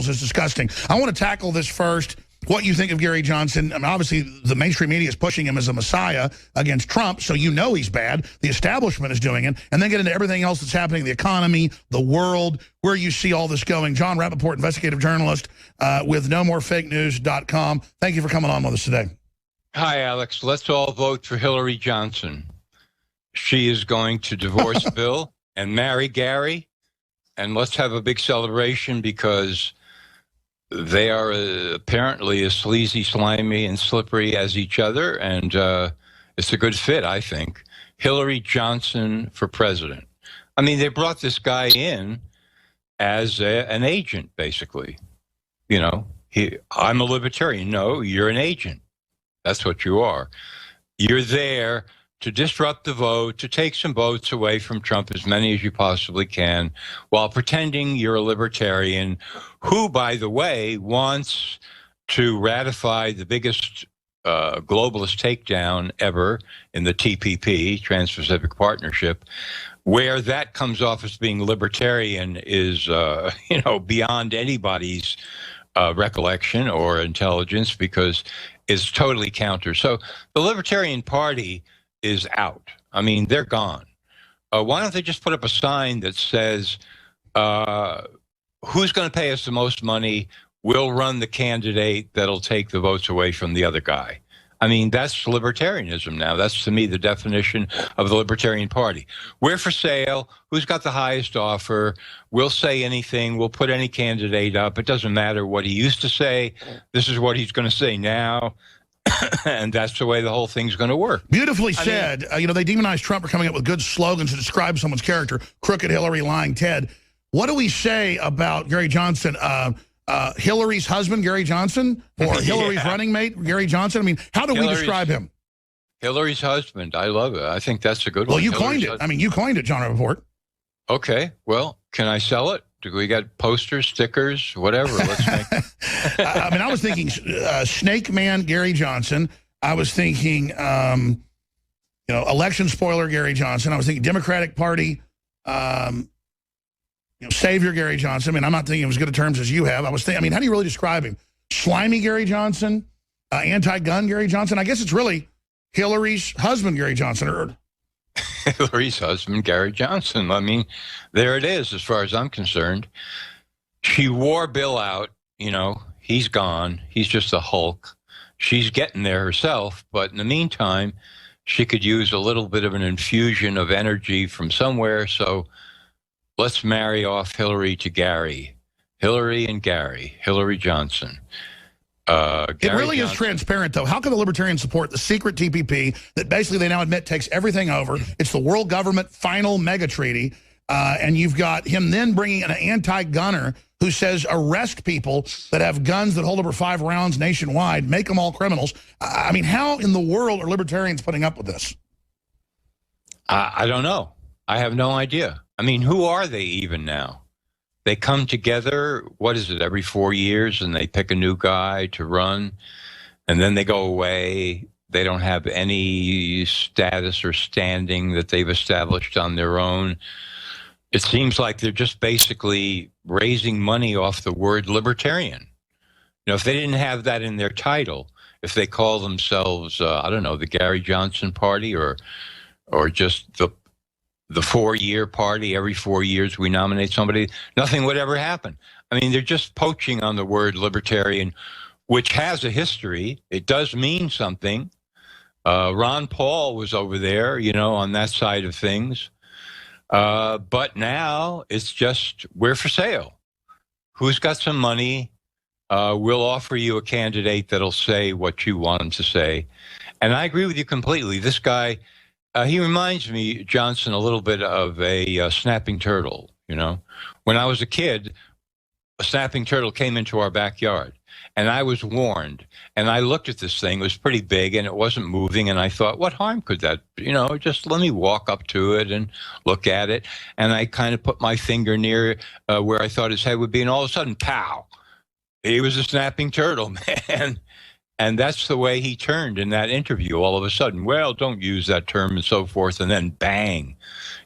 is disgusting. I want to tackle this first. What you think of Gary Johnson? I mean, obviously, the mainstream media is pushing him as a messiah against Trump, so you know he's bad. The establishment is doing it. And then get into everything else that's happening, the economy, the world, where you see all this going. John Rappaport, investigative journalist with NoMoreFakeNews.com. Thank you for coming on with us today. Hi, Alex. Let's all vote for Hillary Johnson. She is going to divorce Bill and marry Gary. And let's have a big celebration because they are apparently as sleazy, slimy, and slippery as each other, and it's a good fit, I think. Hillary Johnson for president. I mean, they brought this guy in as an agent, basically. You know, I'm a libertarian. No, you're an agent. That's what you are. You're there to disrupt the vote, to take some votes away from Trump, as many as you possibly can, while pretending you're a libertarian who, by the way, wants to ratify the biggest globalist takedown ever in the TPP, Trans-Pacific Partnership, where that comes off as being libertarian is, beyond anybody's recollection or intelligence, because it's totally counter. So the Libertarian Party is out. I mean, they're gone. Why don't they just put up a sign that says, who's going to pay us the most money? We'll run the candidate that'll take the votes away from the other guy. I mean, that's libertarianism now. That's, to me, the definition of the Libertarian Party. We're for sale. Who's got the highest offer? We'll say anything. We'll put any candidate up. It doesn't matter what he used to say. This is what he's going to say now. And that's the way the whole thing's going to work. Beautifully said. They demonize Trump for coming up with good slogans to describe someone's character. Crooked Hillary, lying Ted. What do we say about Gary Johnson? Hillary's husband, Gary Johnson? Or Hillary's running mate, Gary Johnson? I mean, how do we describe him? Hillary's husband. I love it. I think that's a good one. Well, you coined it. I mean, you coined it, John Rappaport. Okay. Well, can I sell it? Do we got posters, stickers, whatever? Let's make I mean, I was thinking Snake Man Gary Johnson. I was thinking, election spoiler Gary Johnson. I was thinking Democratic Party, savior Gary Johnson. I mean, I'm not thinking of as good a terms as you have. I was thinking, I mean, how do you really describe him? Slimy Gary Johnson, anti-gun Gary Johnson. I guess it's really Hillary's husband, Gary Johnson, or Hillary's husband, Gary Johnson. I mean, there it is, as far as I'm concerned. She wore Bill out. He's gone. He's just a hulk. She's getting there herself, but in the meantime, she could use a little bit of an infusion of energy from somewhere. So let's marry off Hillary to Gary. Hillary and Gary. Hillary Johnson. It really is transparent, though. How can the Libertarians support the secret TPP that basically they now admit takes everything over? It's the world government final mega treaty. And you've got him then bringing an anti-gunner who says arrest people that have guns that hold over 5 rounds nationwide, make them all criminals. I mean, how in the world are Libertarians putting up with this? I don't know. I have no idea. I mean, who are they even now? They come together, what is it, every 4 years, and they pick a new guy to run, and then they go away. They don't have any status or standing that they've established on their own. It seems like they're just basically raising money off the word libertarian. If they didn't have that in their title, if they call themselves, I don't know, the Gary Johnson Party or just the 4-year party, every 4 years we nominate somebody, nothing would ever happen. I mean, they're just poaching on the word libertarian, which has a history. It does mean something. Ron Paul was over there, on that side of things. But now it's just, we're for sale. Who's got some money? We'll offer you a candidate that'll say what you want him to say. And I agree with you completely. This guy, he reminds me, Johnson, a little bit of a snapping turtle. When I was a kid, a snapping turtle came into our backyard, and I was warned. And I looked at this thing; it was pretty big, and it wasn't moving. And I thought, what harm could that? Just let me walk up to it and look at it. And I kind of put my finger near where I thought his head would be, and all of a sudden, pow! He was a snapping turtle, man. And that's the way he turned in that interview. All of a sudden, well, don't use that term and so forth. And then bang,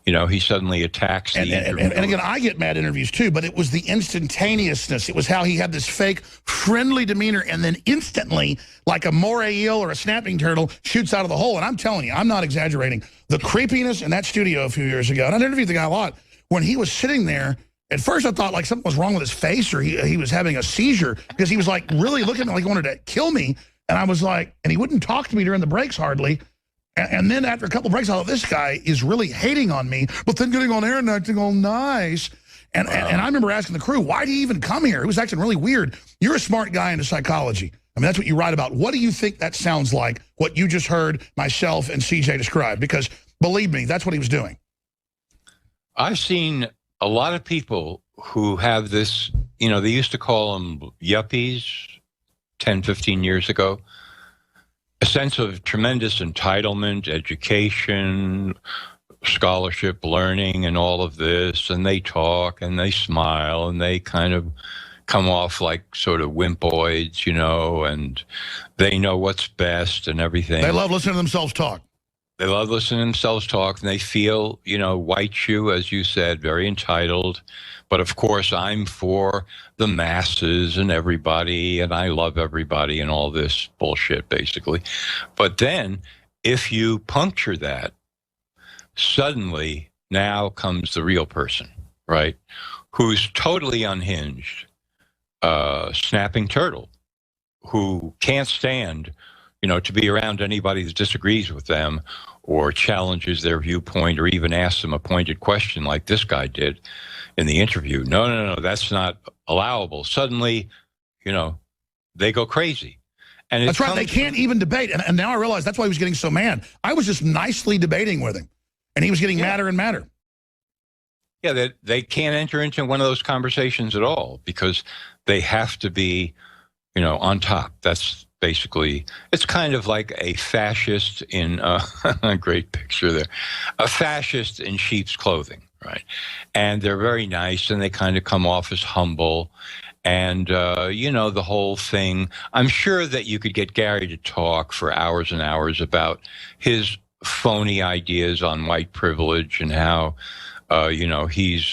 he suddenly attacks the interview. And again, I get mad interviews too, but it was the instantaneousness. It was how he had this fake friendly demeanor and then instantly, like a moray eel or a snapping turtle, shoots out of the hole. And I'm telling you, I'm not exaggerating. The creepiness in that studio a few years ago, and I interviewed the guy a lot, when he was sitting there, at first I thought like something was wrong with his face or he was having a seizure because he was like really looking like he wanted to kill me. And I was like, and he wouldn't talk to me during the breaks hardly. And then after a couple of breaks, I thought, this guy is really hating on me, but then getting on air and acting all nice. And I remember asking the crew, why do you even come here? It was acting really weird. You're a smart guy into psychology. I mean, that's what you write about. What do you think that sounds like, what you just heard myself and CJ describe? Because believe me, that's what he was doing. I've seen a lot of people who have this, they used to call them yuppies 10, 15 years ago. A sense of tremendous entitlement, education, scholarship, learning, and all of this. And they talk and they smile and they kind of come off like sort of wimpoids, and they know what's best and everything. They love listening to themselves talk. They love listening to themselves talk, and they feel, white shoe, as you said, very entitled. But of course, I'm for the masses and everybody, and I love everybody and all this bullshit, basically. But then, if you puncture that, suddenly now comes the real person, right? Who's totally unhinged, snapping turtle, who can't stand to be around anybody that disagrees with them or challenges their viewpoint or even asks them a pointed question like this guy did in the interview. No, that's not allowable. Suddenly, they go crazy. And that's right. They can't even debate. And now I realize that's why he was getting so mad. I was just nicely debating with him, and he was getting madder and madder. Yeah, they can't enter into one of those conversations at all because they have to be, on top. That's basically, it's kind of like a fascist in a great picture there, a fascist in sheep's clothing, right? And they're very nice, and they kind of come off as humble, and the whole thing. I'm sure that you could get Gary to talk for hours and hours about his phony ideas on white privilege and how he's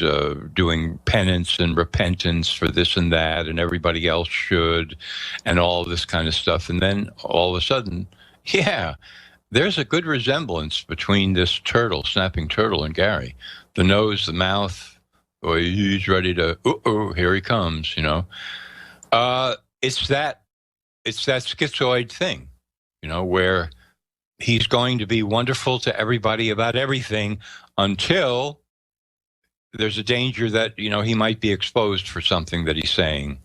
doing penance and repentance for this and that, and everybody else should, and all this kind of stuff. And then all of a sudden, there's a good resemblance between this turtle, snapping turtle, and Gary. The nose, the mouth, he's ready to, here he comes, It's that schizoid thing, where he's going to be wonderful to everybody about everything until there's a danger that, he might be exposed for something that he's saying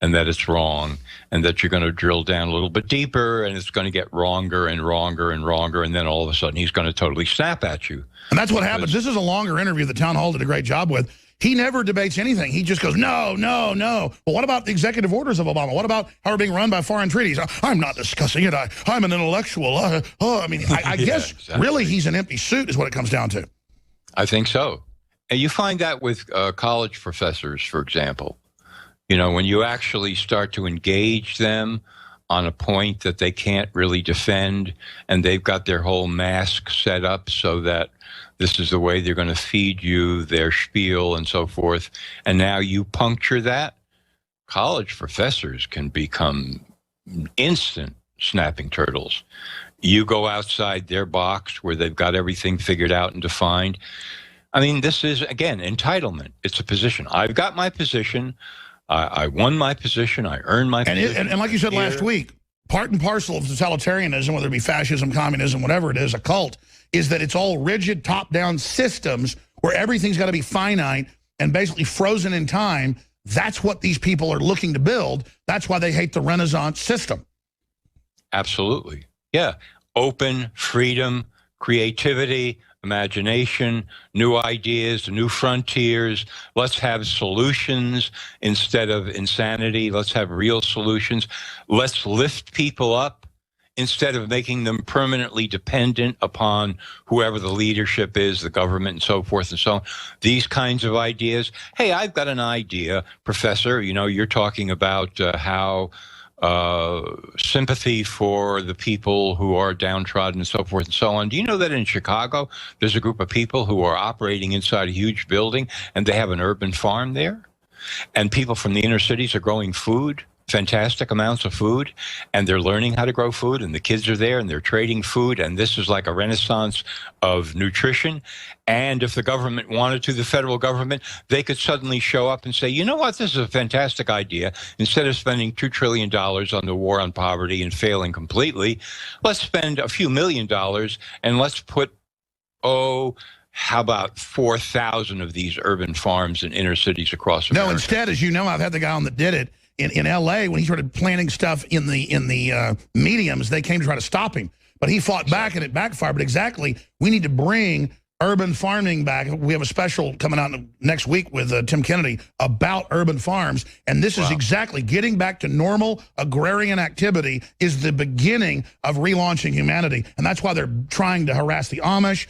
and that it's wrong and that you're going to drill down a little bit deeper and it's going to get wronger and wronger and wronger. And then all of a sudden he's going to totally snap at you. And that's what happens. This is a longer interview the Town Hall did a great job with. He never debates anything. He just goes, no. Well, what about the executive orders of Obama? What about how we're being run by foreign treaties? I'm not discussing it. I'm an intellectual. I guess exactly. Really he's an empty suit is what it comes down to. I think so. And you find that with college professors, for example. When you actually start to engage them on a point that they can't really defend, and they've got their whole mask set up so that this is the way they're going to feed you their spiel and so forth, and now you puncture that, college professors can become instant snapping turtles. You go outside their box where they've got everything figured out and defined. I mean, this is, again, entitlement. It's a position. I've got my position. I won my position. I earned my position. And like you said last week, part and parcel of totalitarianism, whether it be fascism, communism, whatever it is, a cult, is that it's all rigid top-down systems where everything's got to be finite and basically frozen in time. That's what these people are looking to build. That's why they hate the Renaissance system. Absolutely. Yeah. Open, freedom, creativity, imagination, new ideas, new frontiers. Let's have solutions instead of insanity. Let's have real solutions. Let's lift people up instead of making them permanently dependent upon whoever the leadership is, the government, and so forth and so on. These kinds of ideas. Hey, I've got an idea, Professor. You're talking about how sympathy for the people who are downtrodden and so forth and so on. Do you know that in Chicago, there's a group of people who are operating inside a huge building, and they have an urban farm there? And people from the inner cities are growing food, fantastic amounts of food, and they're learning how to grow food, and the kids are there, and they're trading food, and this is like a renaissance of nutrition. And if the government wanted to, the federal government, they could suddenly show up and say, you know what, this is a fantastic idea. Instead of spending $2 trillion on the war on poverty and failing completely, let's spend a few $1 million, and let's put, how about 4,000 of these urban farms in inner cities across America? No, instead, as you know, I've had the guy on that did it. In L.A., when he started planting stuff in the mediums, they came to try to stop him. But he fought back, and it backfired. But exactly, we need to bring urban farming back. We have a special coming out next week with Tim Kennedy about urban farms. And this is exactly getting back to normal agrarian activity is the beginning of relaunching humanity. And that's why they're trying to harass the Amish,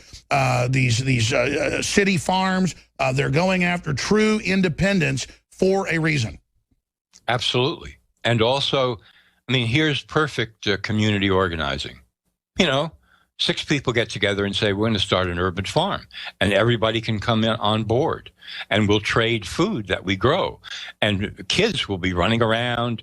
these city farms. They're going after true independence for a reason. Absolutely. And also, I mean, here's perfect community organizing. You know, 6 people get together and say, we're going to start an urban farm, and everybody can come in on board, and we'll trade food that we grow. And kids will be running around,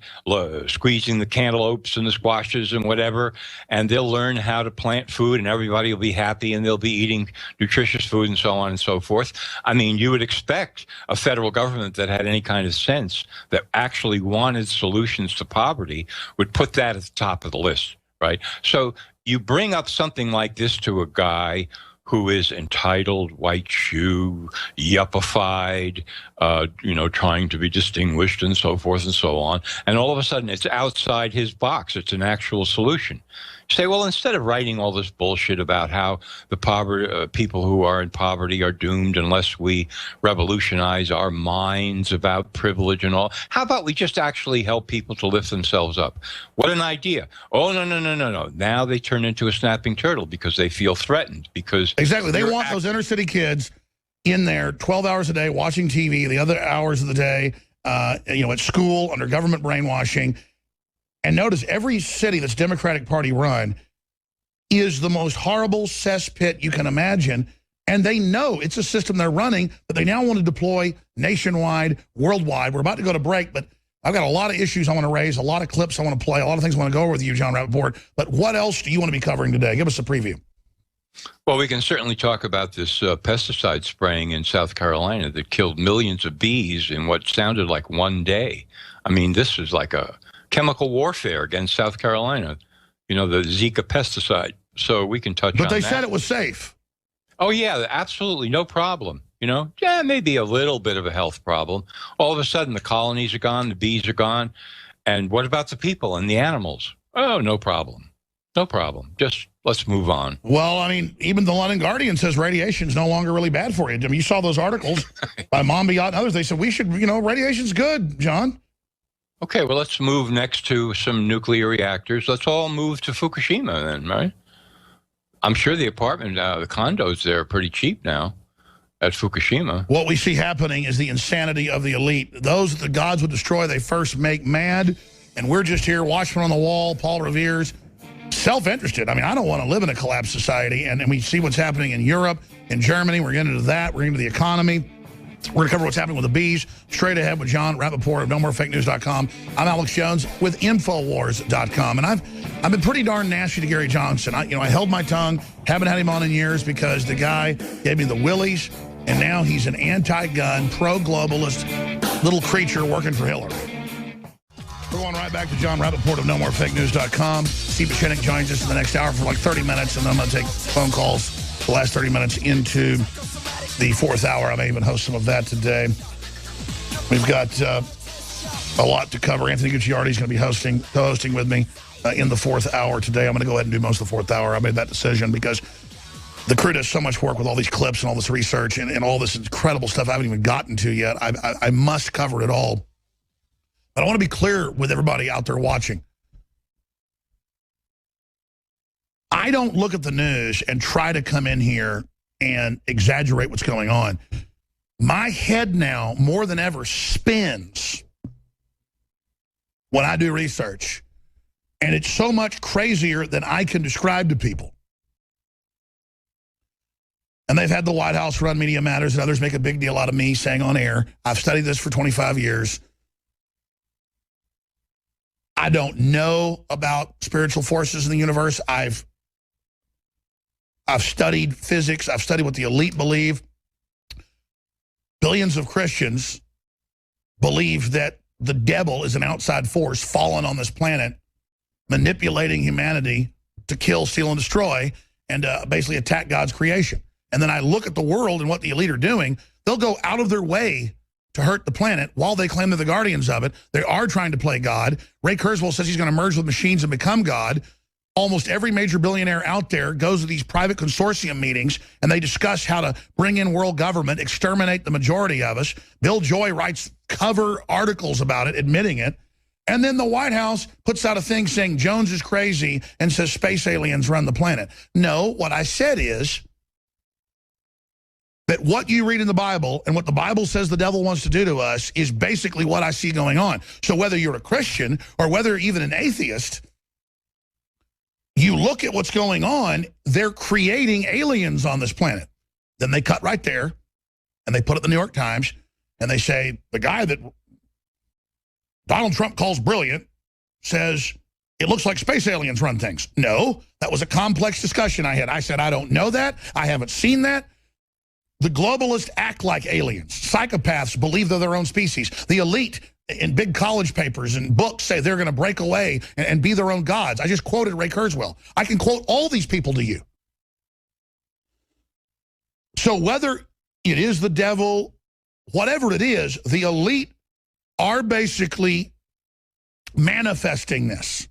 squeezing the cantaloupes and the squashes and whatever, and they'll learn how to plant food, and everybody will be happy, and they'll be eating nutritious food and so on and so forth. I mean, you would expect a federal government that had any kind of sense, that actually wanted solutions to poverty, would put that at the top of the list, right? So you bring up something like this to a guy who is entitled, white shoe, yuppified, trying to be distinguished and so forth and so on. And all of a sudden, it's outside his box. It's an actual solution. You say, well, instead of writing all this bullshit about how the people who are in poverty are doomed unless we revolutionize our minds about privilege and all, how about we just actually help people to lift themselves up? What an idea. Oh, no. Now they turn into a snapping turtle because they feel threatened. Because exactly. They want those inner city kids in there 12 hours a day watching TV, the other hours of the day, at school under government brainwashing. And notice every city that's Democratic Party run is the most horrible cesspit you can imagine. And they know it's a system they're running that they now want to deploy nationwide, worldwide. We're about to go to break, but I've got a lot of issues I want to raise, a lot of clips I want to play, a lot of things I want to go over with you, John Rappaport. But what else do you want to be covering today? Give us a preview. Well, we can certainly talk about this pesticide spraying in South Carolina that killed millions of bees in what sounded like one day. I mean, this is like a chemical warfare against South Carolina, the Zika pesticide. So we can touch on that. But they said it was safe. Oh, yeah, absolutely. No problem. Yeah, maybe a little bit of a health problem. All of a sudden, the colonies are gone, the bees are gone. And what about the people and the animals? Oh, no problem. No problem. Just let's move on. Well, I mean, even the London Guardian says radiation is no longer really bad for you. I mean, you saw those articles by Monbiot and others. They said we should, radiation's good, John. Okay, well, let's move next to some nuclear reactors. Let's all move to Fukushima then, right? I'm sure the condos there are pretty cheap now at Fukushima. What we see happening is the insanity of the elite. Those that the gods would destroy, they first make mad. And we're just here, watching on the wall, Paul Revere's, self-interested. I mean, I don't want to live in a collapsed society. And we see what's happening in Europe, in Germany. We're getting into that. We're into the economy. We're going to cover what's happening with the bees straight ahead with John Rappaport of NoMoreFakeNews.com. I'm Alex Jones with Infowars.com. And I've been pretty darn nasty to Gary Johnson. I held my tongue, haven't had him on in years because the guy gave me the willies, and now he's an anti-gun, pro-globalist little creature working for Hillary. We're going right back to John Rappaport of NoMoreFakeNews.com. Steve Buscenic joins us in the next hour for like 30 minutes, and then I'm going to take phone calls the last 30 minutes into the fourth hour. I may even host some of that today. We've got a lot to cover. Anthony Gucciardi is going to be co-hosting with me in the fourth hour today. I'm going to go ahead and do most of the fourth hour. I made that decision because the crew does so much work with all these clips and all this research and all this incredible stuff I haven't even gotten to yet. I must cover it all. But I want to be clear with everybody out there watching. I don't look at the news and try to come in here and exaggerate what's going on. My head now, more than ever, spins when I do research. And it's so much crazier than I can describe to people. And they've had the White House run Media Matters, and others make a big deal out of me saying on air, I've studied this for 25 years. I don't know about spiritual forces in the universe. I've studied physics. I've studied what the elite believe. Billions of Christians believe that the devil is an outside force fallen on this planet, manipulating humanity to kill, steal, and destroy, and basically attack God's creation. And then I look at the world and what the elite are doing. They'll go out of their way to hurt the planet while they claim they're the guardians of it. They are trying to play God. Ray Kurzweil says he's going to merge with machines and become God. Almost every major billionaire out there goes to these private consortium meetings, and they discuss how to bring in world government, exterminate the majority of us. Bill Joy writes cover articles about it, admitting it. And then the White House puts out a thing saying Jones is crazy and says space aliens run the planet. No, what I said is that what you read in the Bible and what the Bible says the devil wants to do to us is basically what I see going on. So whether you're a Christian or whether even an atheist, you look at what's going on, they're creating aliens on this planet. Then they cut right there, and they put it in the New York Times, and they say, the guy that Donald Trump calls brilliant says, it looks like space aliens run things. No, that was a complex discussion I had. I said, I don't know that. I haven't seen that. The globalists act like aliens. Psychopaths believe they're their own species. The elite in big college papers and books say they're going to break away and be their own gods. I just quoted Ray Kurzweil. I can quote all these people to you. So whether it is the devil, whatever it is, the elite are basically manifesting this.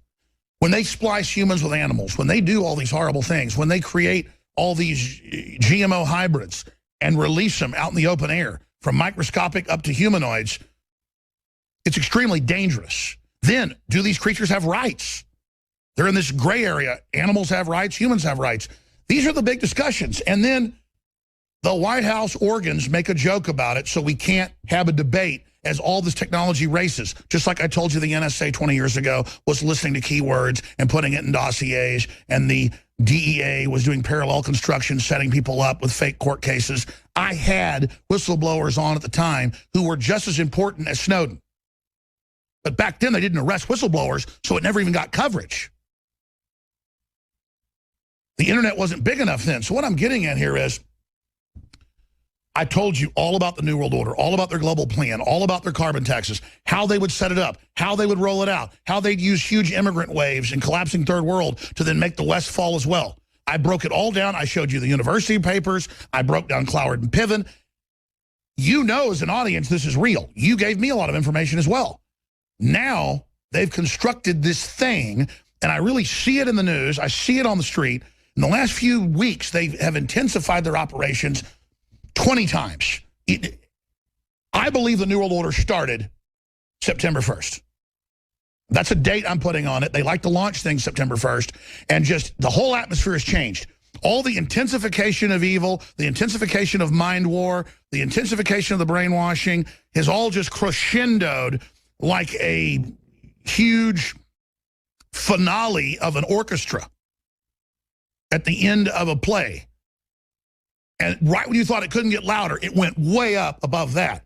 When they splice humans with animals, when they do all these horrible things, when they create all these GMO hybrids and release them out in the open air, from microscopic up to humanoids, it's extremely dangerous. Then, do these creatures have rights? They're in this gray area. Animals have rights, humans have rights. These are the big discussions. And then the White House organs make a joke about it, so we can't have a debate as all this technology races. Just like I told you the NSA 20 years ago was listening to keywords and putting it in dossiers, and the DEA was doing parallel construction, setting people up with fake court cases. I had whistleblowers on at the time who were just as important as Snowden. But back then, they didn't arrest whistleblowers, so it never even got coverage. The internet wasn't big enough then. So what I'm getting at here is, I told you all about the New World Order, all about their global plan, all about their carbon taxes, how they would set it up, how they would roll it out, how they'd use huge immigrant waves and collapsing third world to then make the West fall as well. I broke it all down. I showed you the university papers. I broke down Cloward and Piven. You know, as an audience, this is real. You gave me a lot of information as well. Now they've constructed this thing, and I really see it in the news. I see it on the street. In the last few weeks, they have intensified their operations 20 times. I believe the New World Order started September 1st. That's a date I'm putting on it. They like to launch things September 1st, and just the whole atmosphere has changed. All the intensification of evil, the intensification of mind war, the intensification of the brainwashing has all just crescendoed like a huge finale of an orchestra at the end of a play. And right when you thought it couldn't get louder, it went way up above that.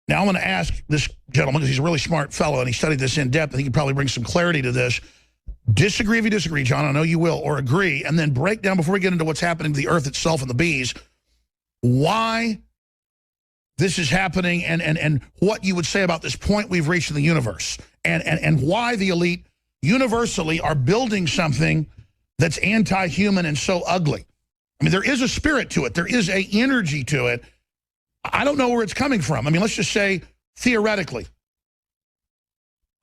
Now I'm going to ask this gentleman, because he's a really smart fellow and he studied this in depth, and he can probably bring some clarity to this. Disagree if you disagree, John, I know you will, or agree, and then break down, before we get into what's happening to the earth itself and the bees, why this is happening and what you would say about this point we've reached in the universe, and why the elite universally are building something that's anti-human and so ugly. I mean, there is a spirit to it. There is a energy to it. I don't know where it's coming from. I mean, let's just say theoretically.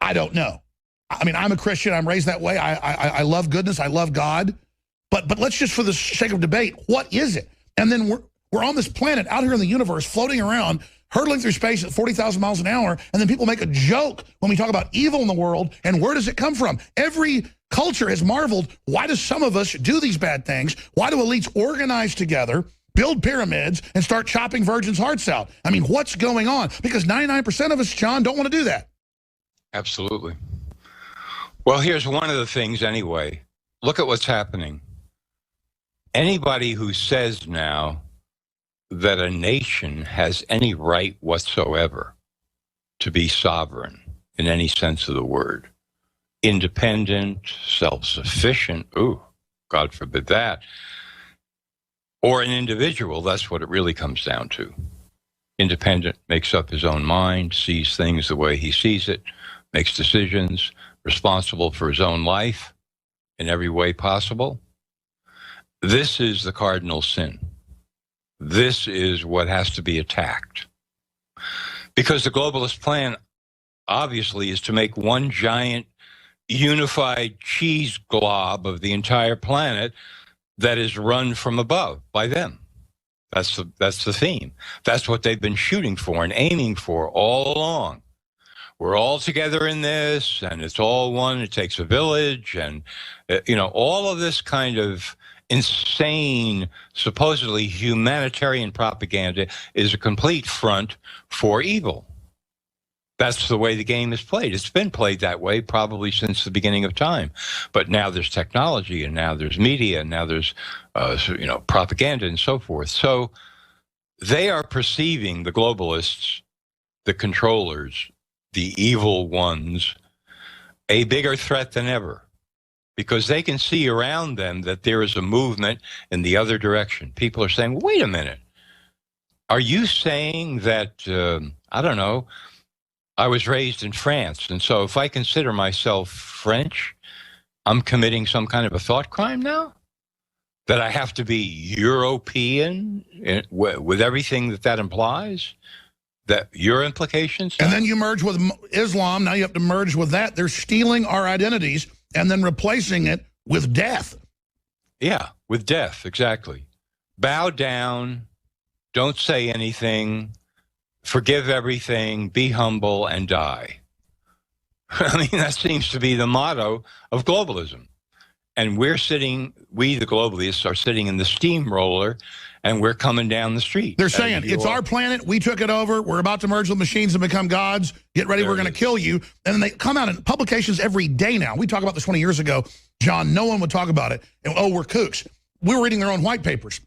I don't know. I mean, I'm a Christian. I'm raised that way. I love goodness. I love God. But let's just, for the sake of debate, what is it? And then we're on this planet out here in the universe, floating around, hurtling through space at 40,000 miles an hour, and then people make a joke when we talk about evil in the world, and where does it come from? Every culture has marveled, why do some of us do these bad things? Why do elites organize together, build pyramids, and start chopping virgins' hearts out? I mean, what's going on? Because 99% of us, John, don't want to do that. Absolutely. Well, here's one of the things anyway. Look at what's happening. Anybody who says now that a nation has any right whatsoever to be sovereign in any sense of the word, independent, self-sufficient, ooh, God forbid that, or an individual, that's what it really comes down to. Independent, makes up his own mind, sees things the way he sees it, makes decisions, responsible for his own life in every way possible. This is the cardinal sin. This is what has to be attacked. Because the globalist plan, obviously, is to make one giant unified cheese glob of the entire planet that is run from above by them. That's the theme. That's what they've been shooting for and aiming for all along. We're all together in this, and it's all one. It takes a village, and all of this kind of insane, supposedly humanitarian propaganda is a complete front for evil. That's the way the game is played. It's been played that way probably since the beginning of time. But now there's technology, and now there's media, and now there's propaganda and so forth. So they are perceiving the globalists, the controllers, the evil ones, a bigger threat than ever, because they can see around them that there is a movement in the other direction. People are saying, wait a minute, are you saying that, I don't know, I was raised in France, and so if I consider myself French, I'm committing some kind of a thought crime now? That I have to be European with everything that implies? That your implications? And then you merge with Islam. Now you have to merge with that. They're stealing our identities and then replacing it with death. Yeah, with death, exactly. Bow down, don't say anything, forgive everything, be humble, and die. I mean, that seems to be the motto of globalism. And we, the globalists, are sitting in the steamroller, and we're coming down the street. They're saying, it's our planet, we took it over, we're about to merge with machines and become gods, get ready, we're going to kill you. And then they come out in publications every day now. We talked about this 20 years ago, John, no one would talk about it. And, oh, we're kooks. We were reading their own white papers.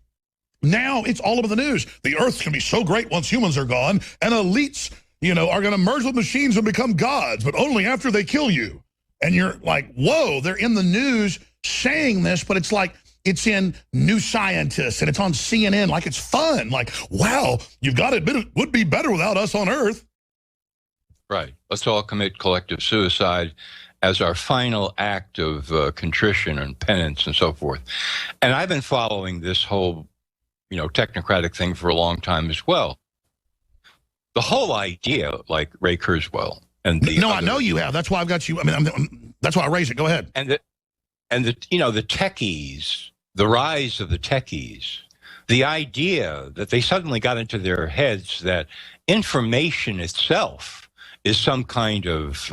Now it's all over the news. The Earth's going to be so great once humans are gone, and elites, are going to merge with machines and become gods, but only after they kill you. And you're like, whoa, they're in the news saying this, but it's like, it's in New Scientist, and it's on CNN, like it's fun. Like, wow, you've got to admit it would be better without us on Earth. Right. Let's all commit collective suicide as our final act of contrition and penance and so forth. And I've been following this whole, technocratic thing for a long time as well. The whole idea, like Ray Kurzweil and the I know you have. That's why I've got you. I mean, that's why I raised it. Go ahead. And the techies, the rise of the techies, the idea that they suddenly got into their heads that information itself is some kind of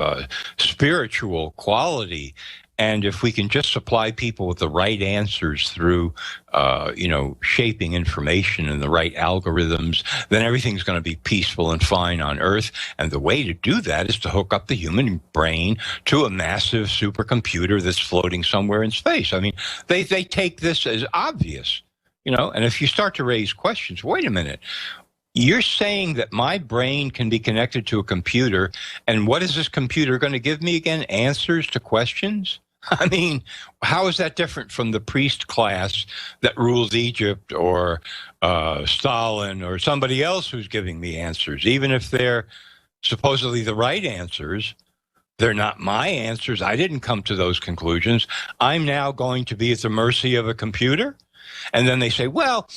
spiritual quality. And if we can just supply people with the right answers through, shaping information and the right algorithms, then everything's going to be peaceful and fine on Earth. And the way to do that is to hook up the human brain to a massive supercomputer that's floating somewhere in space. I mean, they take this as obvious, and if you start to raise questions, wait a minute. You're saying that my brain can be connected to a computer, and what is this computer going to give me again? Answers to questions? I mean, how is that different from the priest class that rules Egypt or Stalin or somebody else who's giving me answers? Even if they're supposedly the right answers, they're not my answers. I didn't come to those conclusions. I'm now going to be at the mercy of a computer? And then they say, well,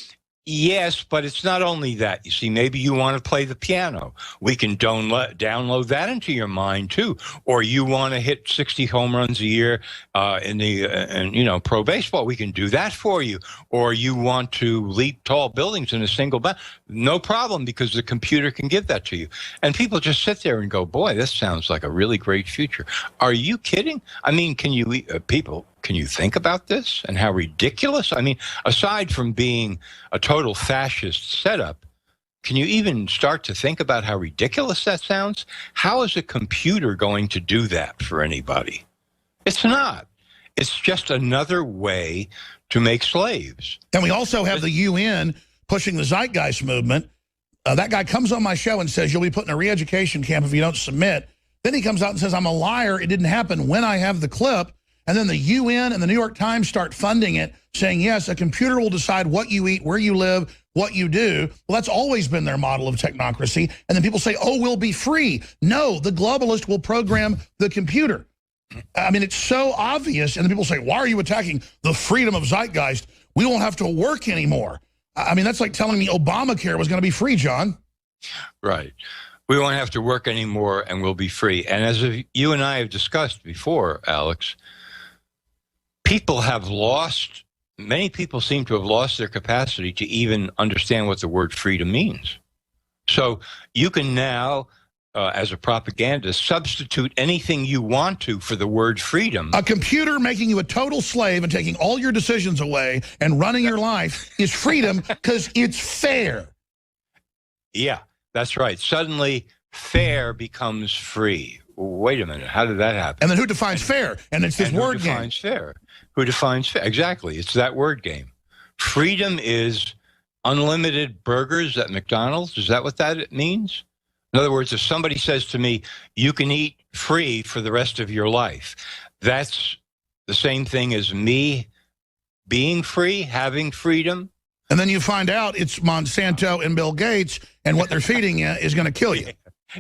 yes, but it's not only that. You see, maybe you want to play the piano. We can download that into your mind too. Or you want to hit 60 home runs a year in pro baseball. We can do that for you. Or you want to leap tall buildings in a single bound. No problem, because the computer can give that to you. And people just sit there and go, boy, this sounds like a really great future. Are you kidding? I mean, can you think about this and how ridiculous? I mean, aside from being a total fascist setup, can you even start to think about how ridiculous that sounds? How is a computer going to do that for anybody? It's not. It's just another way to make slaves. And we also have the UN pushing the zeitgeist movement. That guy comes on my show and says, you'll be put in a re-education camp if you don't submit. Then he comes out and says, I'm a liar. It didn't happen when I have the clip. And then the UN and the New York Times start funding it, saying, yes, a computer will decide what you eat, where you live, what you do. Well, that's always been their model of technocracy. And then people say, oh, we'll be free. No, the globalist will program the computer. I mean, it's so obvious. And then people say, why are you attacking the freedom of zeitgeist? We won't have to work anymore. I mean, that's like telling me Obamacare was going to be free, John. Right. We won't have to work anymore and we'll be free. And as you and I have discussed before, Alex, many people seem to have lost their capacity to even understand what the word freedom means. So you can now, as a propagandist, substitute anything you want to for the word freedom. A computer making you a total slave and taking all your decisions away and running your life is freedom because it's fair. Yeah, that's right. Suddenly, fair becomes free. Wait a minute. How did that happen? And then who defines fair? And it's this word game. Who defines fair? Who defines fair? Exactly. It's that word game. Freedom is unlimited burgers at McDonald's. Is that what that means? In other words, if somebody says to me, you can eat free for the rest of your life, that's the same thing as me being free, having freedom. And then you find out it's Monsanto and Bill Gates, and what they're feeding you is going to kill you.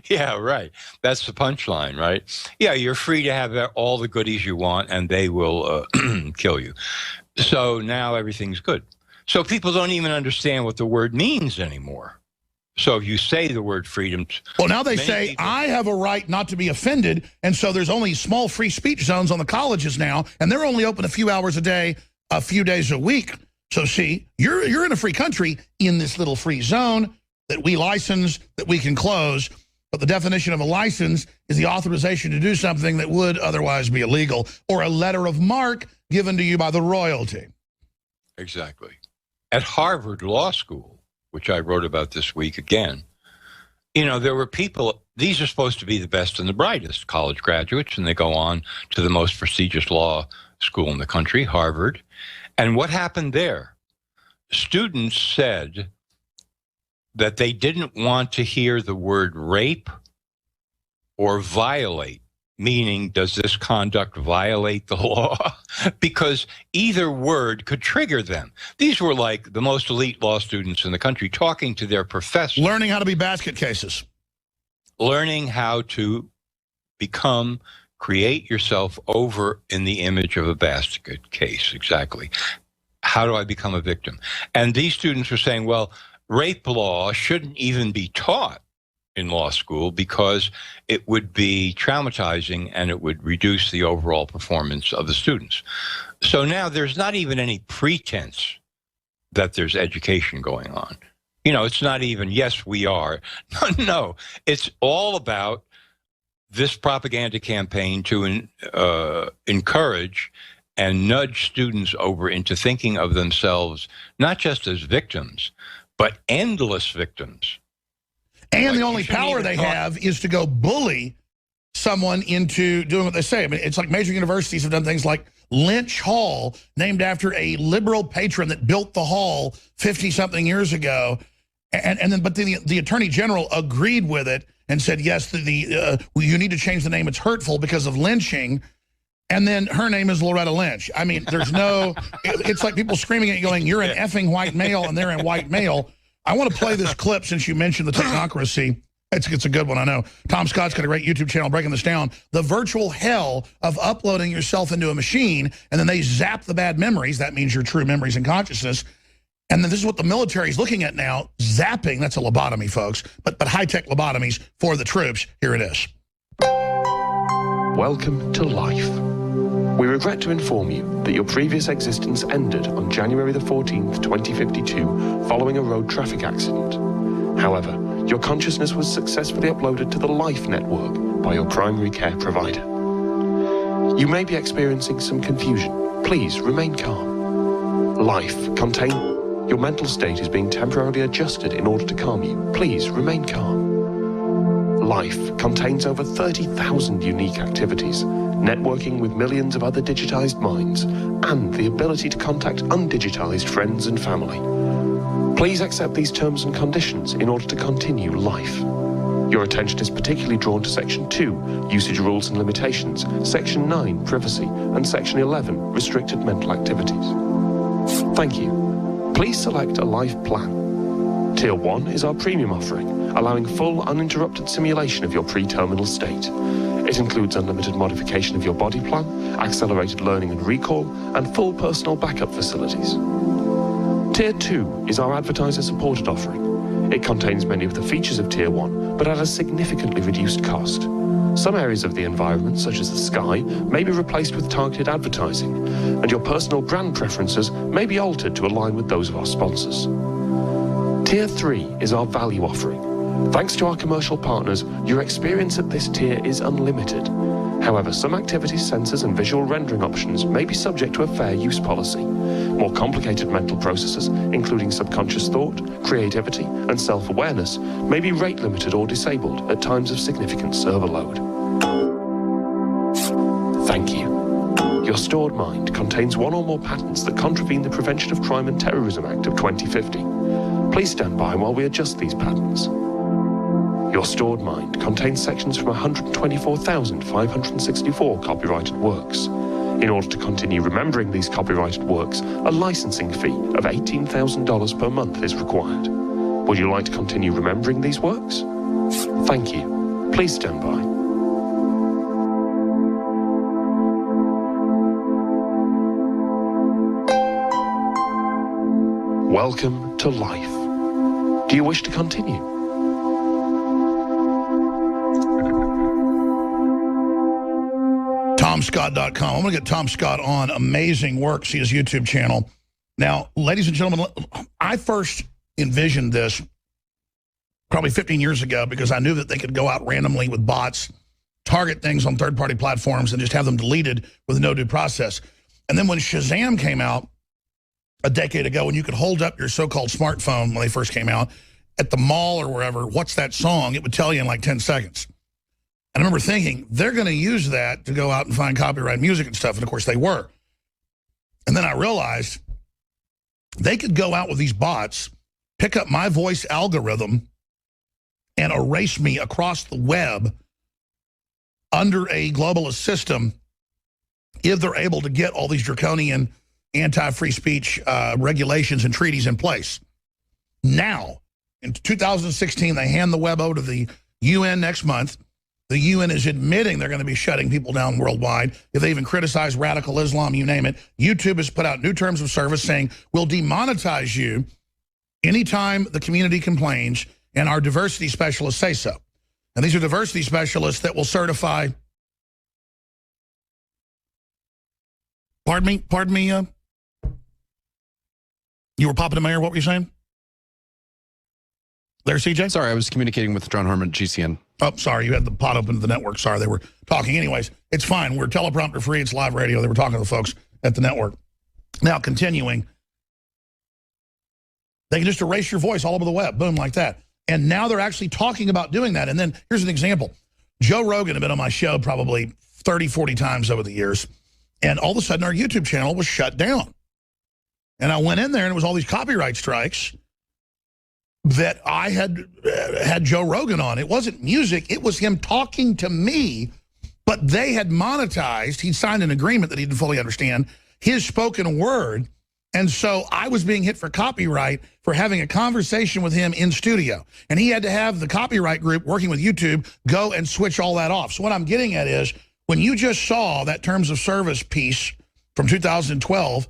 Yeah, right. That's the punchline, right? Yeah, you're free to have all the goodies you want, and they will kill you. So now everything's good. So people don't even understand what the word means anymore. So if you say the word freedom... Well, now they say, I have a right not to be offended, and so there's only small free speech zones on the colleges now, and they're only open a few hours a day, a few days a week. So see, you're in a free country in this little free zone that we license, that we can close. But the definition of a license is the authorization to do something that would otherwise be illegal, or a letter of marque given to you by the royalty. Exactly. At Harvard Law School, which I wrote about this week again, you know, there were people, these are supposed to be the best and the brightest college graduates, and they go on to the most prestigious law school in the country, Harvard. And what happened there? Students said that they didn't want to hear the word rape or violate, meaning does this conduct violate the law? Because either word could trigger them. These were like the most elite law students in the country talking to their professors. Learning how to be basket cases. Learning how to create yourself over in the image of a basket case, exactly. How do I become a victim? And these students were saying, well, rape law shouldn't even be taught in law school because it would be traumatizing and it would reduce the overall performance of the students. So now there's not even any pretense that there's education going on. You know, it's not even, yes, we are. No, it's all about this propaganda campaign to encourage and nudge students over into thinking of themselves not just as victims, but endless victims. And like the only power they have is to go bully someone into doing what they say. I mean, it's like major universities have done things like Lynch Hall, named after a liberal patron that built the hall 50-something years ago. But the Attorney General agreed with it and said, yes, you need to change the name. It's hurtful because of lynching. And then her name is Loretta Lynch. I mean, there's no, it's like people screaming at you going, you're an effing white male and they're in white male. I want to play this clip since you mentioned the technocracy. It's a good one, I know. Tom Scott's got a great YouTube channel breaking this down. The virtual hell of uploading yourself into a machine, and then they zap the bad memories. That means your true memories and consciousness. And then this is what the military is looking at now, zapping. That's a lobotomy, folks, but high-tech lobotomies for the troops. Here it is. Welcome to life. We regret to inform you that your previous existence ended on January the 14th, 2052, following a road traffic accident. However, your consciousness was successfully uploaded to the Life Network by your primary care provider. You may be experiencing some confusion. Please remain calm. Life contains... Your mental state is being temporarily adjusted in order to calm you. Please remain calm. Life contains over 30,000 unique activities, networking with millions of other digitized minds, and the ability to contact undigitized friends and family. Please accept these terms and conditions in order to continue life. Your attention is particularly drawn to Section 2, Usage Rules and Limitations, Section 9, Privacy, and Section 11, Restricted Mental Activities. Thank you. Please select a life plan. Tier 1 is our premium offering, allowing full uninterrupted simulation of your pre-terminal state. It includes unlimited modification of your body plan, accelerated learning and recall, and full personal backup facilities. Tier 2 is our advertiser-supported offering. It contains many of the features of Tier 1, but at a significantly reduced cost. Some areas of the environment, such as the sky, may be replaced with targeted advertising, and your personal brand preferences may be altered to align with those of our sponsors. Tier 3 is our value offering. Thanks to our commercial partners, your experience at this tier is unlimited. However, some activities, sensors, and visual rendering options may be subject to a fair use policy. More complicated mental processes, including subconscious thought, creativity, and self-awareness, may be rate limited or disabled at times of significant server load. Thank you. Your stored mind contains one or more patents that contravene the Prevention of Crime and Terrorism Act of 2050. Please stand by while we adjust these patents. Your stored mind contains sections from 124,564 copyrighted works. In order to continue remembering these copyrighted works, a licensing fee of $18,000 per month is required. Would you like to continue remembering these works? Thank you. Please stand by. Welcome to life. Do you wish to continue? TomScott.com. I'm going to get Tom Scott on. Amazing work. See his YouTube channel. Now, ladies and gentlemen, I first envisioned this probably 15 years ago because I knew that they could go out randomly with bots, target things on third-party platforms, and just have them deleted with no due process. And then when Shazam came out a decade ago, when you could hold up your so-called smartphone when they first came out at the mall or wherever, what's that song? It would tell you in like 10 seconds. I remember thinking, they're going to use that to go out and find copyright music and stuff, and of course they were. And then I realized they could go out with these bots, pick up my voice algorithm, and erase me across the web under a globalist system if they're able to get all these draconian anti-free speech regulations and treaties in place. Now, in 2016, they hand the web over to the UN next month. The UN is admitting they're going to be shutting people down worldwide. If they even criticize radical Islam, you name it. YouTube has put out new terms of service saying, we'll demonetize you anytime the community complains and our diversity specialists say so. And these are diversity specialists that will certify... Pardon me, you were popping the mayor, what were you saying? There, CJ? Sorry, I was communicating with John Harmon at GCN. Oh, sorry, you had the pot open to the network. Sorry, they were talking. Anyways, it's fine. We're teleprompter free. It's live radio. They were talking to the folks at the network. Now, continuing, they can just erase your voice all over the web. Boom, like that. And now they're actually talking about doing that. And then here's an example. Joe Rogan had been on my show probably 30, 40 times over the years. And all of a sudden, our YouTube channel was shut down. And I went in there, and it was all these copyright strikes that I had Joe Rogan on. It wasn't music. It was him talking to me, but they had monetized. He'd signed an agreement that he didn't fully understand, his spoken word. And so I was being hit for copyright for having a conversation with him in studio. And he had to have the copyright group working with YouTube go and switch all that off. So what I'm getting at is, when you just saw that terms of service piece from 2012,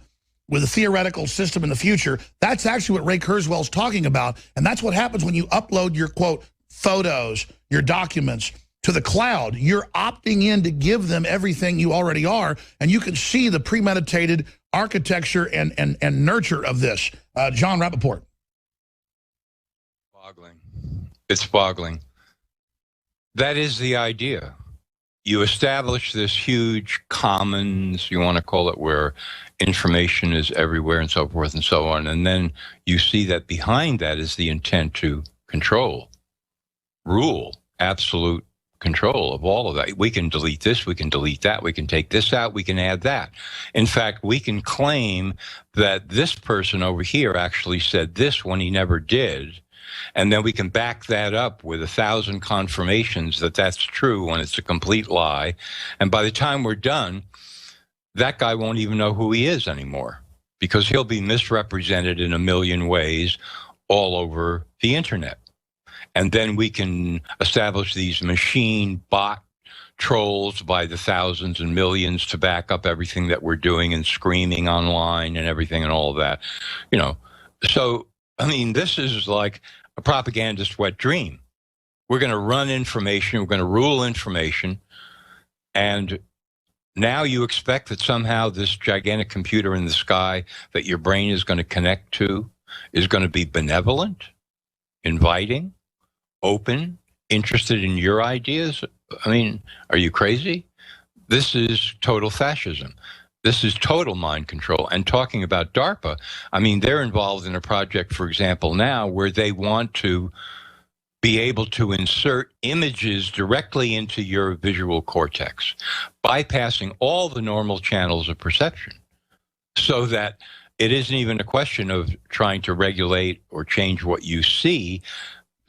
with a theoretical system in the future, that's actually what Ray Kurzweil's talking about. And that's what happens when you upload your, quote, photos, your documents to the cloud. You're opting in to give them everything you already are, and you can see the premeditated architecture and nurture of this. John Rappaport. Boggling. It's boggling. That is the idea. you establish this huge commons, you want to call it, where information is everywhere and so forth and so on. And then you see that behind that is the intent to control, rule, absolute control of all of that. We can delete this, we can delete that, we can take this out, we can add that. In fact, we can claim that this person over here actually said this when he never did. And then we can back that up with 1,000 confirmations that that's true when it's a complete lie. And by the time we're done, that guy won't even know who he is anymore, because he'll be misrepresented in a million ways all over the internet. And then we can establish these machine bot trolls by the thousands and millions to back up everything that we're doing and screaming online and everything and all of that. You know, so, I mean, this is like a propagandist wet dream. We're going to run information, we're going to rule information, and now you expect that somehow this gigantic computer in the sky that your brain is going to connect to is going to be benevolent, inviting, open, interested in your ideas? I mean, are you crazy? This is total fascism. This is total mind control. And talking about DARPA, I mean, they're involved in a project, for example, now where they want to be able to insert images directly into your visual cortex, bypassing all the normal channels of perception, so that it isn't even a question of trying to regulate or change what you see.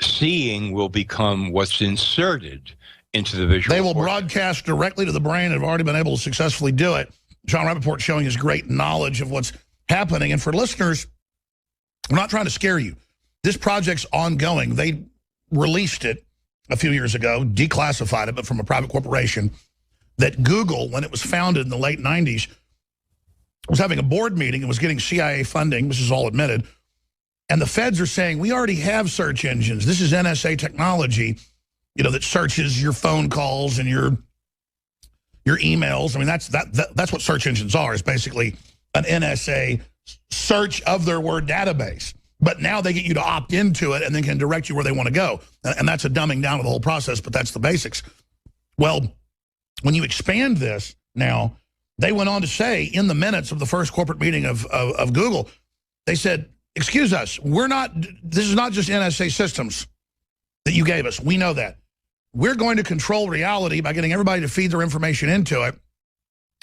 Seeing will become what's inserted into the visual They will cortex. broadcast directly to the brain and have already been able to successfully do it. John Rappaport showing his great knowledge of what's happening. And for listeners, we're not trying to scare you. This project's ongoing. They released it a few years ago, declassified it, but from a private corporation, that Google, when it was founded in the late 90s, was having a board meeting and was getting CIA funding. This is all admitted. And the feds are saying, we already have search engines. This is NSA technology, you know, that searches your phone calls and your emails. I mean, that's what search engines are, is basically an NSA search of their word database. But now they get you to opt into it and then can direct you where they want to go. And that's a dumbing down of the whole process, but that's the basics. Well, when you expand this now, they went on to say in the minutes of the first corporate meeting of Google, they said, excuse us, this is not just NSA systems that you gave us. We know that. We're going to control reality by getting everybody to feed their information into it.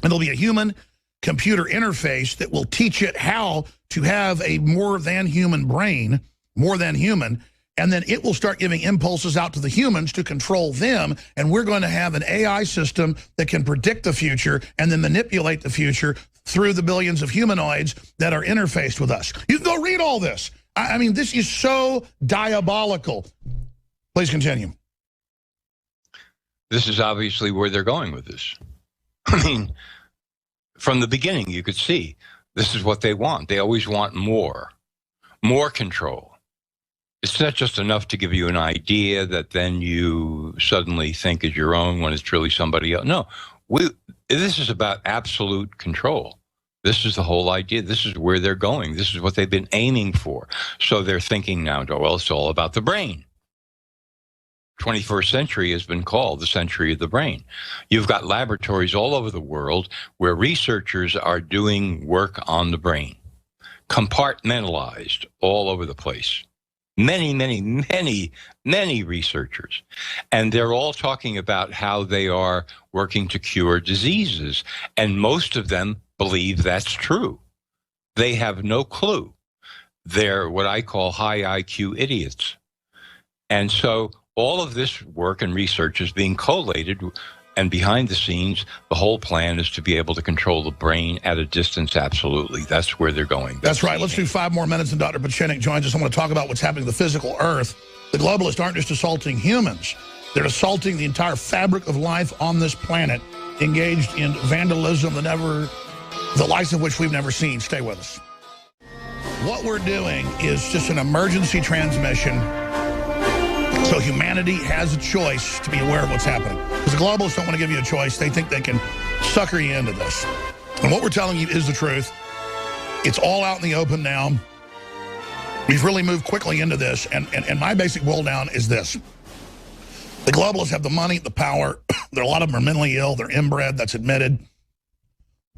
And there'll be a human-computer interface that will teach it how to have a more than human brain, more than human, and then it will start giving impulses out to the humans to control them, and we're going to have an AI system that can predict the future and then manipulate the future through the billions of humanoids that are interfaced with us. You can go read all this. I mean, this is so diabolical. Please continue. This is obviously where they're going with this. I mean, from the beginning, you could see this is what they want. They always want more control. It's not just enough to give you an idea that then you suddenly think is your own when it's really somebody else. No, this is about absolute control. This is the whole idea. This is where they're going. This is what they've been aiming for. So they're thinking now, well, it's all about the brain. 21st century has been called the century of the brain. You've got laboratories all over the world where researchers are doing work on the brain, compartmentalized all over the place. Many researchers. And they're all talking about how they are working to cure diseases. And most of them believe that's true. They have no clue. They're what I call high IQ idiots. And so all of this work and research is being collated, and behind the scenes, the whole plan is to be able to control the brain at a distance. Absolutely. That's where they're going. That's right. Let's do 5 more minutes, and Dr. Pachenik joins us. I want to talk about what's happening to the physical earth. The globalists aren't just assaulting humans. They're assaulting the entire fabric of life on this planet, engaged in vandalism, the likes of which we've never seen. Stay with us. What we're doing is just an emergency transmission, so humanity has a choice to be aware of what's happening. Because the globalists don't want to give you a choice. They think they can sucker you into this. And what we're telling you is the truth. It's all out in the open now. We've really moved quickly into this. And my basic boil down is this. The globalists have the money, the power. A lot of them are mentally ill. They're inbred. That's admitted.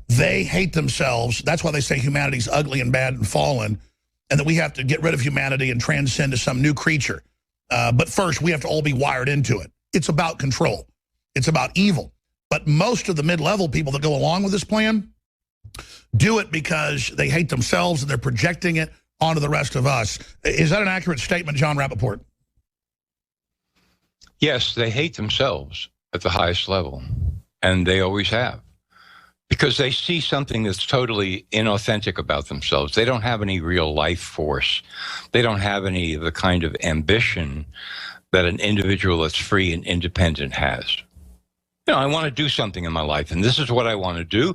They hate themselves. That's why they say humanity's ugly and bad and fallen, and that we have to get rid of humanity and transcend to some new creature. But first, we have to all be wired into it. It's about control. It's about evil. But most of the mid-level people that go along with this plan do it because they hate themselves and they're projecting it onto the rest of us. Is that an accurate statement, John Rappaport? Yes, they hate themselves at the highest level, and they always have, because they see something that's totally inauthentic about themselves. They don't have any real life force. They don't have any of the kind of ambition that an individual that's free and independent has. You know, I want to do something in my life, and this is what I want to do,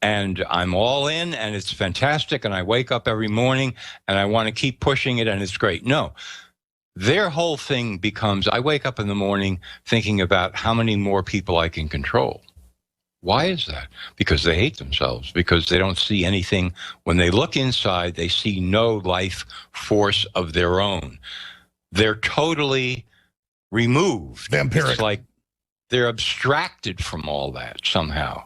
and I'm all in, and it's fantastic, and I wake up every morning, and I want to keep pushing it, and it's great. No. Their whole thing becomes, I wake up in the morning thinking about how many more people I can control. Why is that? Because they hate themselves, because they don't see anything. When they look inside, they see no life force of their own. They're totally removed. Vampiric. It's like they're abstracted from all that somehow.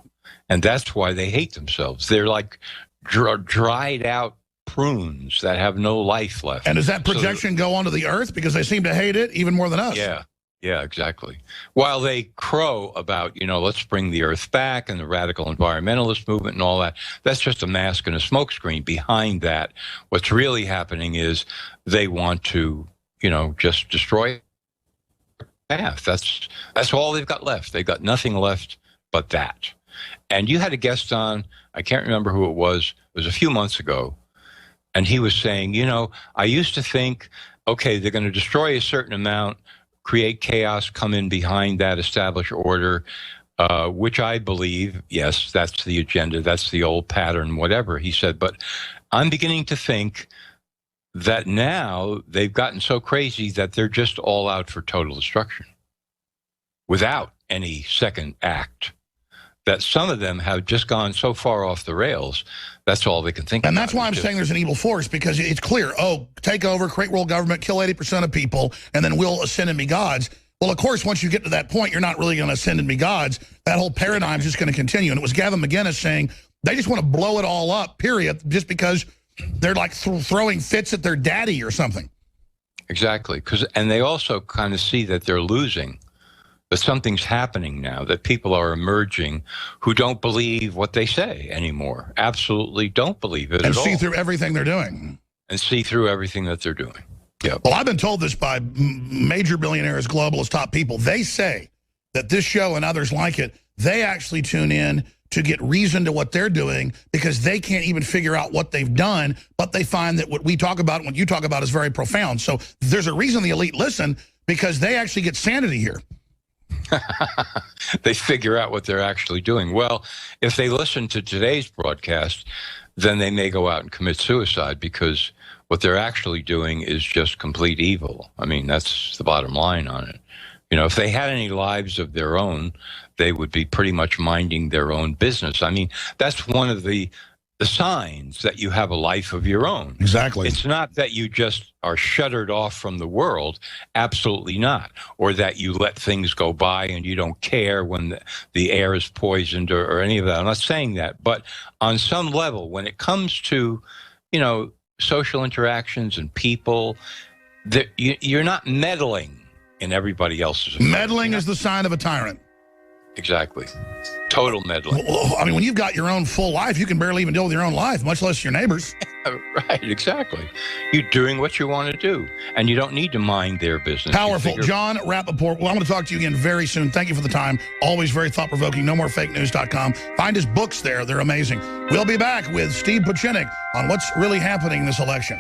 And that's why they hate themselves. They're like dried out prunes that have no life left. And does that projection go onto the earth because they seem to hate it even more than us? Yeah, exactly. While they crow about, you know, let's bring the earth back and the radical environmentalist movement and all that, that's just a mask and a smokescreen. Behind that, what's really happening is they want to, you know, just destroy path. That's all they've got left. They've got nothing left but that. And you had a guest on, I can't remember who it was a few months ago, and he was saying, you know, I used to think, okay, they're going to destroy a certain amount, create chaos, come in behind that, establish order, which I believe, yes, that's the agenda, that's the old pattern, whatever. He said, but I'm beginning to think that now they've gotten so crazy that they're just all out for total destruction without any second act. That some of them have just gone so far off the rails, that's all they can think about. And that's why I'm saying there's an evil force, because it's clear, oh, take over, create world government, kill 80% of people, and then we'll ascend and be gods. Well, of course, once you get to that point, you're not really going to ascend and be gods. That whole paradigm is just going to continue. And it was Gavin McInnes saying they just want to blow it all up, period, just because they're like throwing fits at their daddy or something. Exactly. And they also kind of see that they're losing. That something's happening now, that people are emerging who don't believe what they say anymore. Absolutely don't believe it and at all. And see through everything they're doing. And see through everything that they're doing. Yep. Well, I've been told this by major billionaires, globalist, top people. They say that this show and others like it, they actually tune in to get reason to what they're doing because they can't even figure out what they've done, but they find that what we talk about and what you talk about is very profound. So there's a reason the elite listen, because they actually get sanity here. They figure out what they're actually doing. Well, if they listen to today's broadcast, then they may go out and commit suicide, because what they're actually doing is just complete evil. I mean, that's the bottom line on it. You know, if they had any lives of their own, they would be pretty much minding their own business. I mean, that's one of the signs that you have a life of your own. Exactly. It's not that you just are shuttered off from the world. Absolutely not. Or that you let things go by and you don't care when the air is poisoned or any of that. I'm not saying that. But on some level, when it comes to, you know, social interactions and people, you're not meddling in everybody else's affairs. Meddling is the sign of a tyrant. Exactly. Total meddling. Well, I mean, when you've got your own full life, you can barely even deal with your own life, much less your neighbors. Right, exactly. You're doing what you want to do, and you don't need to mind their business. Powerful. John Rappaport. Well, I'm going to talk to you again very soon. Thank you for the time. Always very thought-provoking. NoMoreFakeNews.com. Find his books there. They're amazing. We'll be back with Steve Puchinik on what's really happening in this election.